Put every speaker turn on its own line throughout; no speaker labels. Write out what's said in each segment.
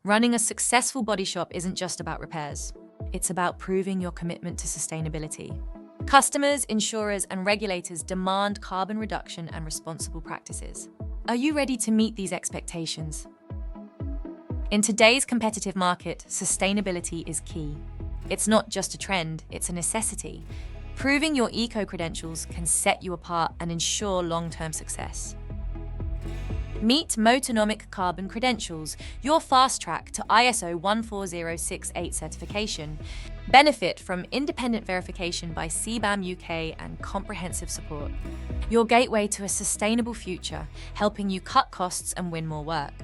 Running a successful body shop isn't just about repairs. It's about proving your commitment to sustainability. Customers, insurers, and regulators demand carbon reduction and responsible practices. Are you ready to meet these expectations? In today's competitive market, sustainability is key. It's not just a trend, it's a necessity. Proving your eco-credentials can set you apart and ensure long-term success. Meet Motornomic Carbon Credentials, your fast track to ISO 14068 certification. Benefit from independent verification by CBAM-UK and comprehensive support. Your gateway to a sustainable future, helping you cut costs and win more work.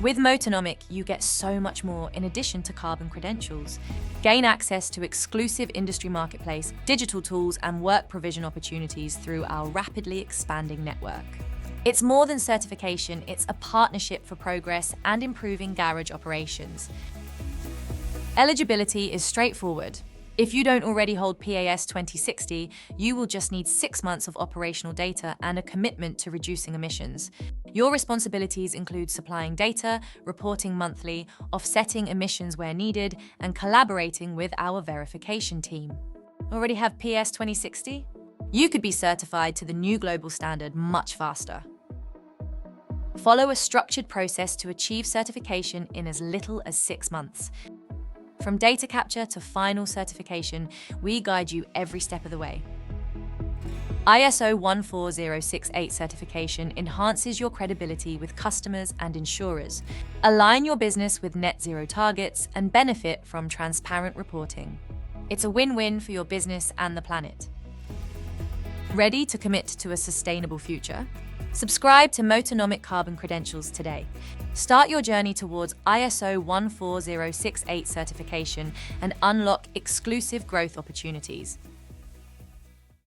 With Motornomic, you get so much more in addition to carbon credentials. Gain access to exclusive industry marketplace, digital tools, and work provision opportunities through our rapidly expanding network. It's more than certification, it's a partnership for progress and improving garage operations. Eligibility is straightforward. If you don't already hold PAS 2060, you will just need 6 months of operational data and a commitment to reducing emissions. Your responsibilities include supplying data, reporting monthly, offsetting emissions where needed, and collaborating with our verification team. Already have PAS 2060? You could be certified to the new global standard much faster. Follow a structured process to achieve certification in as little as 6 months. From data capture to final certification, we guide you every step of the way. ISO 14068 certification enhances your credibility with customers and insurers. Align your business with net zero targets and benefit from transparent reporting. It's a win-win for your business and the planet. Ready to commit to a sustainable future? Subscribe to Motornomic Carbon Credentials today. Start your journey towards ISO 14068 certification and unlock exclusive growth opportunities.